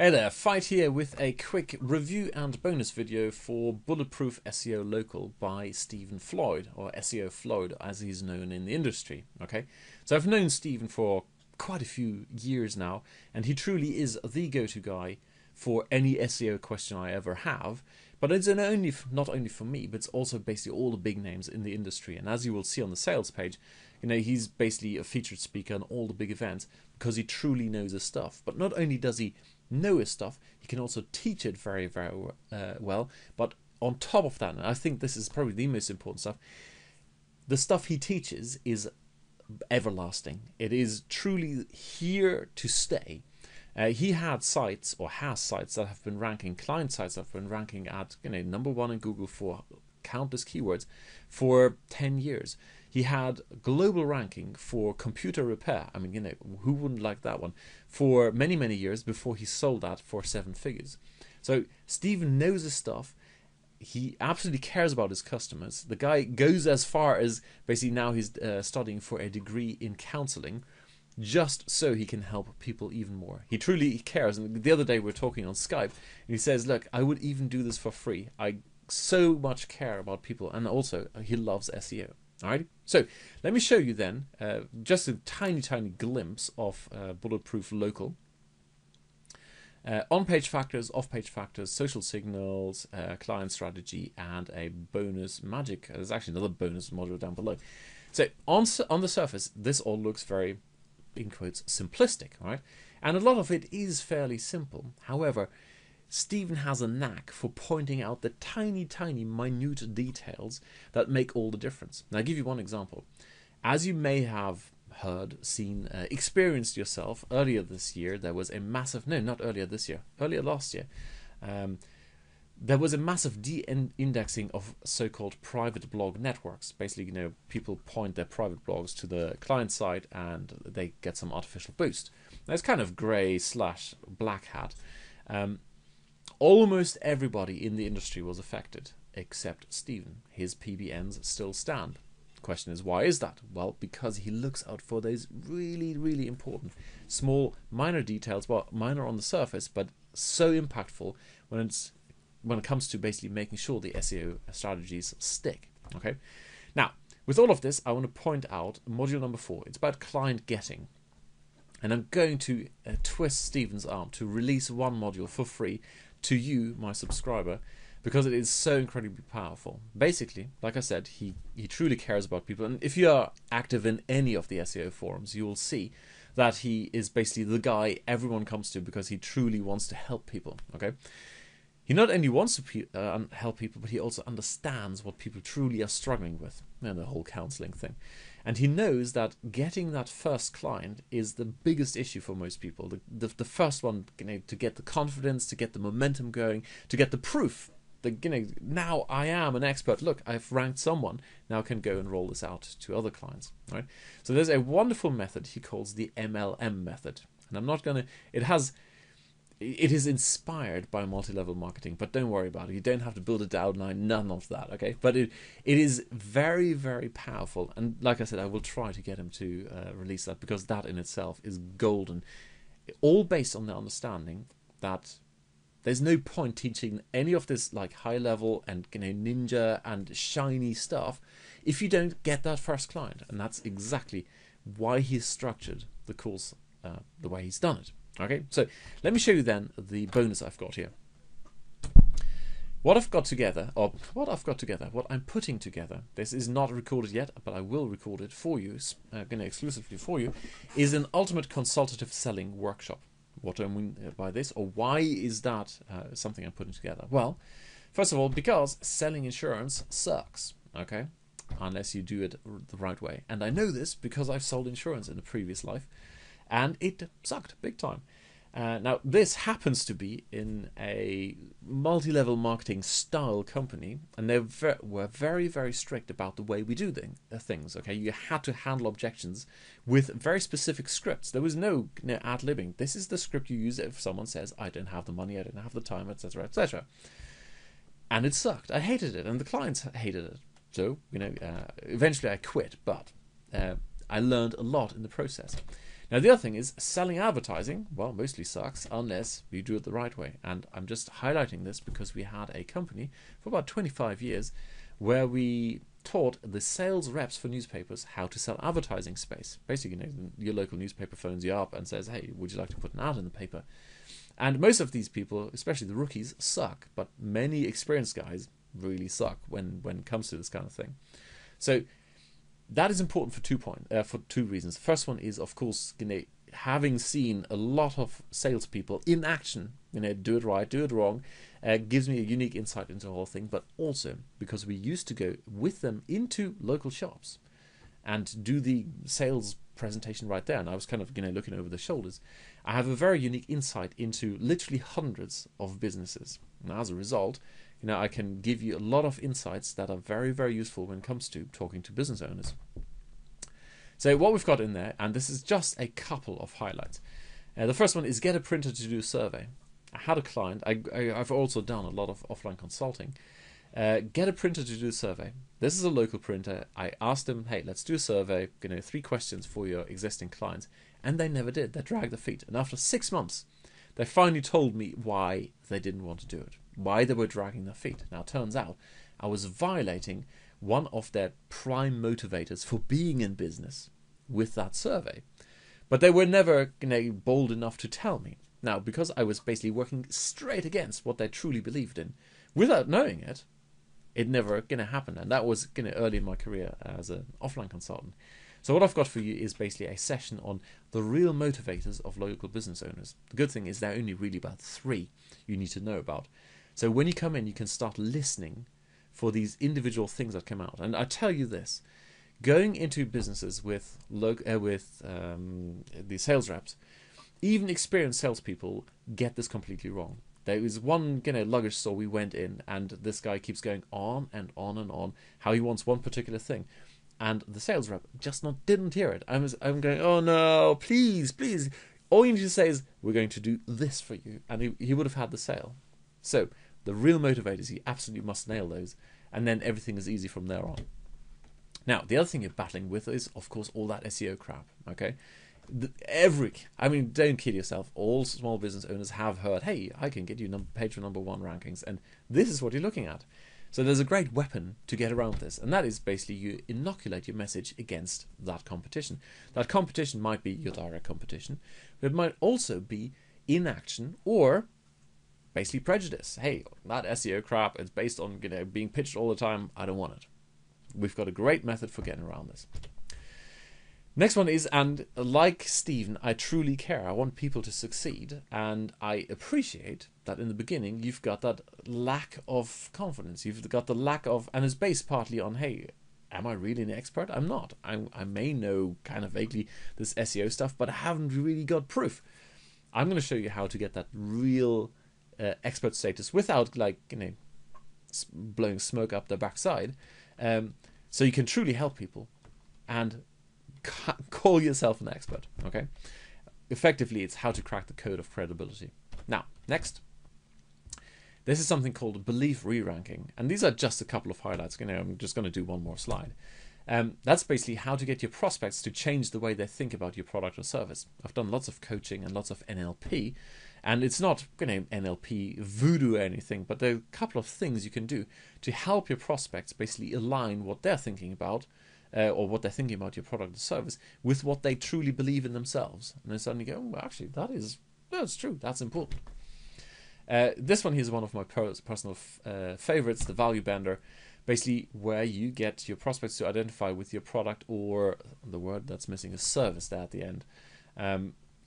Hey there, Fight here with a quick review and bonus video for Bulletproof SEO Local by Stephen Floyd, or SEO Floyd as he's known in the industry. Okay, so I've known Stephen for quite a few years now, and he truly is the go-to guy for any SEO question I ever have. But it's not only for me, but it's also basically all the big names in the industry. And as you will see on the sales page, he's basically a featured speaker on all the big events because he truly knows his stuff. But not only does he know his stuff, he can also teach it very, very well. But on top of that, and I think this is probably the most important stuff, the stuff he teaches is everlasting. It is truly here to stay. He had sites, or has sites, that have been ranking, client sites that have been ranking at #1 in Google for countless keywords for 10 years. He had global ranking for computer repair. I mean, who wouldn't like that one? For many, many years before he sold that for 7 figures. So Stephen knows his stuff. He absolutely cares about his customers. The guy goes as far as basically now he's studying for a degree in counseling, just so he can help people even more. He truly cares. And the other day we were talking on Skype, and he says, look, I would even do this for free. I so much care about people, and also he loves SEO. Alright, so let me show you then just a tiny glimpse of Bulletproof Local. On-page factors, off-page factors, social signals, client strategy, and a bonus magic. There's actually another bonus module down below. So on the surface, this all looks very, in quotes, simplistic, right? And a lot of it is fairly simple. However, Stephen has a knack for pointing out the tiny minute details that make all the difference. Now, I'll give you one example. As you may have heard, seen, experienced yourself, earlier this year, there was a massive, no, not earlier this year, earlier last year, there was a massive de-indexing of so-called private blog networks. Basically, people point their private blogs to the client side and they get some artificial boost. Now, it's kind of grey / black hat. Almost everybody in the industry was affected, except Stephen. His PBNs still stand. The question is, why is that? Well, because he looks out for those really important, small, minor details, well, minor on the surface, but so impactful when it comes to basically making sure the SEO strategies stick. Okay. Now, with all of this, I want to point out module number 4. It's about client getting. And I'm going to twist Stephen's arm to release one module for free to you, my subscriber, because it is so incredibly powerful. Basically, like I said, he truly cares about people. And if you are active in any of the SEO forums, you will see that he is basically the guy everyone comes to because he truly wants to help people. Okay. He not only wants to help people, but he also understands what people truly are struggling with, the whole counseling thing. And he knows that getting that first client is the biggest issue for most people. The first one, to get the confidence, to get the momentum going, to get the proof that, now I am an expert. Look, I've ranked someone. Now I can go and roll this out to other clients. Right? So there's a wonderful method he calls the MLM method. And I'm not going to... It is inspired by multi-level marketing, but don't worry about it. You don't have to build it out, none of that, okay? But it is very powerful, and like I said, I will try to get him to release that, because that in itself is golden. All based on the understanding that there's no point teaching any of this like high-level and ninja and shiny stuff if you don't get that first client, and that's exactly why he's structured the course the way he's done it. Okay, so let me show you then the bonus I've got here. What I'm putting together, this is not recorded yet, but I will record it for you, exclusively for you, is an ultimate consultative selling workshop. What do I mean by this, or why is that something I'm putting together? Well, first of all, because selling insurance sucks, okay, unless you do it the right way. And I know this because I've sold insurance in a previous life, and it sucked big time. Now, this happens to be in a multi-level marketing style company, and they were very strict about the way we do things. Okay, you had to handle objections with very specific scripts. There was no ad-libbing. This is the script you use if someone says, I don't have the money, I don't have the time, etc., etc. And it sucked. I hated it, and the clients hated it. So, eventually I quit, but I learned a lot in the process. Now, the other thing is selling advertising, well, mostly sucks unless you do it the right way. And I'm just highlighting this because we had a company for about 25 years where we taught the sales reps for newspapers how to sell advertising space. Basically, your local newspaper phones you up and says, hey, would you like to put an ad in the paper? And most of these people, especially the rookies, suck. But many experienced guys really suck when it comes to this kind of thing. So that is important for two reasons. The first one is, of course, having seen a lot of salespeople in action, do it right, do it wrong, gives me a unique insight into the whole thing. But also because we used to go with them into local shops and do the sales presentation right there, and I was kind of looking over the shoulders. I have a very unique insight into literally hundreds of businesses, and as a result, I can give you a lot of insights that are very, very useful when it comes to talking to business owners. So what we've got in there, and this is just a couple of highlights. The first one is get a printer to do a survey. I had a client, I've also done a lot of offline consulting. Get a printer to do a survey. This is a local printer. I asked them, hey, let's do a survey, 3 questions for your existing clients. And they never did. They dragged their feet. And after 6 months, they finally told me why they didn't want to do it, why they were dragging their feet. Now, it turns out I was violating one of their prime motivators for being in business with that survey. But they were never bold enough to tell me. Now, because I was basically working straight against what they truly believed in, without knowing it, it never happened. And that was early in my career as an offline consultant. So what I've got for you is basically a session on the real motivators of local business owners. The good thing is there are only really about 3 you need to know about. So when you come in, you can start listening for these individual things that come out. And I tell you this, going into businesses with the sales reps, even experienced salespeople get this completely wrong. There was one luggage store we went in, and this guy keeps going on and on and on how he wants one particular thing. And the sales rep just didn't hear it. I'm going, oh no, please. All you need to say is, we're going to do this for you. And he would have had the sale. So the real motivators, you absolutely must nail those. And then everything is easy from there on. Now, the other thing you're battling with is, of course, all that SEO crap. Okay? Don't kid yourself. All small business owners have heard, hey, I can get you page for number 1 rankings. And this is what you're looking at. So there's a great weapon to get around this, and that is basically you inoculate your message against that competition. That competition might be your direct competition, but it might also be inaction or basically prejudice. Hey, that SEO crap is based on being pitched all the time. I don't want it. We've got a great method for getting around this. Next one is, and like Stephen, I truly care. I want people to succeed, and I appreciate that in the beginning you've got that lack of confidence. You've got the lack of, and it's based partly on, hey, am I really an expert? I'm not. I may know kind of vaguely this SEO stuff, but I haven't really got proof. I'm going to show you how to get that real expert status without blowing smoke up their backside, so you can truly help people and call yourself an expert. Okay, effectively, it's how to crack the code of credibility. Now, next, this is something called belief reranking, and these are just a couple of highlights. I'm just going to do one more slide. That's basically how to get your prospects to change the way they think about your product or service. I've done lots of coaching and lots of NLP, and it's not NLP voodoo or anything, but there are a couple of things you can do to help your prospects basically align what they're thinking about, or what they're thinking about your product or service, with what they truly believe in themselves. And they suddenly go, well, actually, that's true, that's important. This one here is one of my personal favorites, the value bender, basically where you get your prospects to identify with your product, or the word that's missing is service there at the end.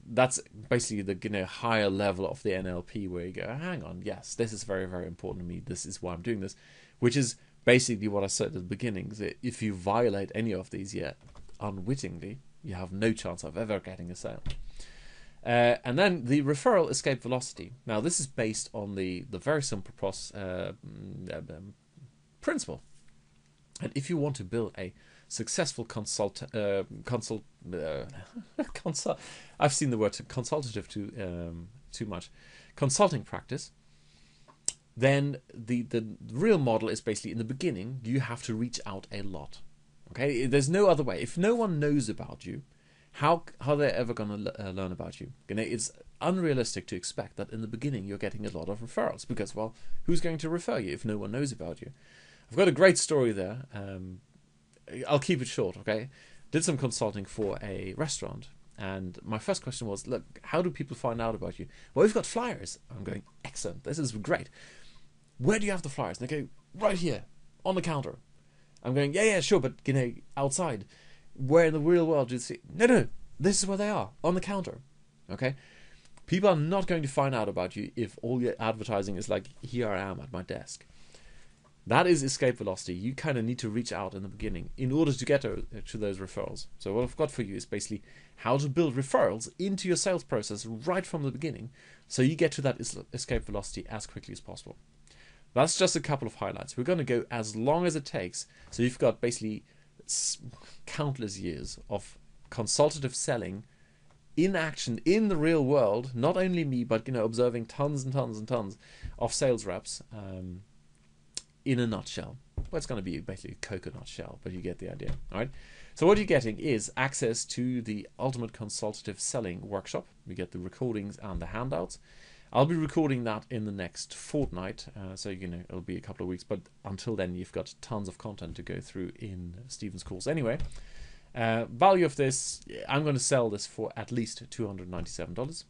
That's basically the higher level of the NLP, where you go, hang on, yes, this is very, very important to me, this is why I'm doing this, which is basically what I said at the beginning, that if you violate any of these yet unwittingly, you have no chance of ever getting a sale. And then the referral escape velocity. Now, this is based on the very simple principle. And if you want to build a successful I've seen the word consultative too much, consulting practice, then the real model is basically, in the beginning, you have to reach out a lot. Okay, there's no other way. If no one knows about you, how they're ever going to learn about you. It's unrealistic to expect that in the beginning you're getting a lot of referrals, because, well, who's going to refer you if no one knows about you? I've got a great story there. I'll keep it short, okay? Did some consulting for a restaurant, and my first question was, look, how do people find out about you? Well, we've got flyers. I'm going, excellent, this is great. Where do you have the flyers? And they go, right here, on the counter. I'm going, yeah, sure, but, outside. Where in the real world do you see? No, this is where they are, on the counter, okay? People are not going to find out about you if all your advertising is like, here I am at my desk. That is escape velocity. You kind of need to reach out in the beginning in order to get to those referrals. So what I've got for you is basically how to build referrals into your sales process right from the beginning, so you get to that escape velocity as quickly as possible. That's just a couple of highlights. We're going to go as long as it takes. So you've got basically countless years of consultative selling in action in the real world. Not only me, but observing tons and tons and tons of sales reps. In a nutshell. Well, it's going to be basically a coconut shell, but you get the idea. All right. So what you're getting is access to the Ultimate Consultative Selling Workshop. We get the recordings and the handouts. I'll be recording that in the next fortnight, so it'll be a couple of weeks. But until then, you've got tons of content to go through in Stephen's course. Anyway, value of this, I'm going to sell this for at least $297.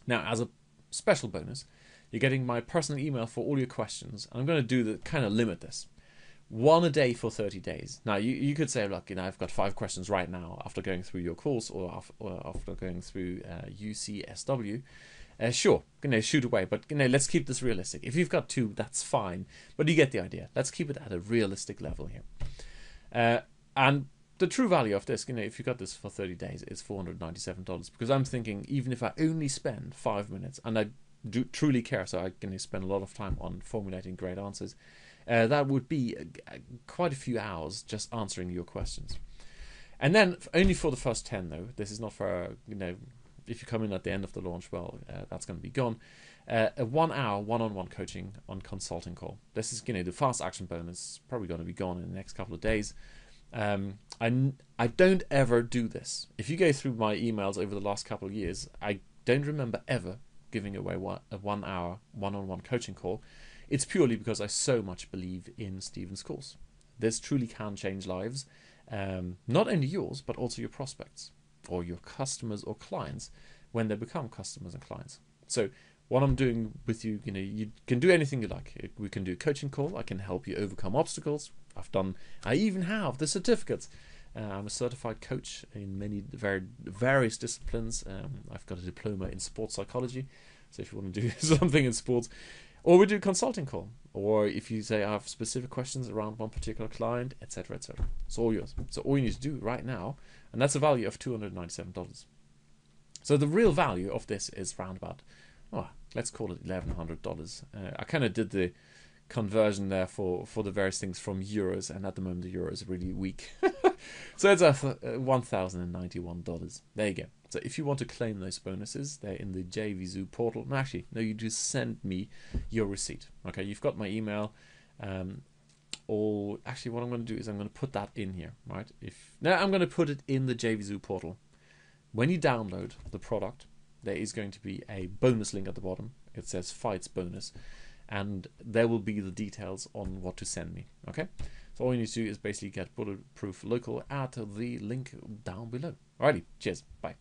Now, as a special bonus, you're getting my personal email for all your questions. I'm going to do the kind of limit this. One a day for 30 days. Now, you could say, look, I've got 5 questions right now after going through your course or after going through UCSW. Sure, shoot away. But, let's keep this realistic. If you've got 2, that's fine. But you get the idea. Let's keep it at a realistic level here. And the true value of this, if you got this for 30 days, is $497. Because I'm thinking, even if I only spend 5 minutes, and I do truly care, so I can spend a lot of time on formulating great answers, that would be quite a few hours just answering your questions. And then only for the first 10 though, this is not for if you come in at the end of the launch, well, that's going to be gone. A 1 hour one-on-one coaching on consulting call. This is the fast action bonus, probably going to be gone in the next couple of days. I don't ever do this. If you go through my emails over the last couple of years, I don't remember ever giving away a 1 hour one-on-one coaching call. It's purely because I so much believe in Stephen's course. This truly can change lives, not only yours, but also your prospects or your customers or clients when they become customers and clients. So what I'm doing with you, you can do anything you like. We can do a coaching call. I can help you overcome obstacles. I even have the certificates. I'm a certified coach in many various disciplines. I've got a diploma in sports psychology. So if you want to do something in sports, or we do a consulting call, or if you say I have specific questions around one particular client, etc., etc. It's all yours. So all you need to do right now, and that's a value of $297. So the real value of this is round about, let's call it $1,100. I kind of did the conversion there for the various things from euros, and at the moment the euro is really weak. So it's $1,091. There you go. So if you want to claim those bonuses, they're in the JVZoo portal. No, you just send me your receipt. Okay, you've got my email. Or actually, what I'm going to do is I'm going to put that in here, right? I'm going to put it in the JVZoo portal. When you download the product, there is going to be a bonus link at the bottom. It says Fights Bonus, and there will be the details on what to send me. Okay, so all you need to do is basically get Bulletproof Local at the link down below. Alrighty, cheers, bye.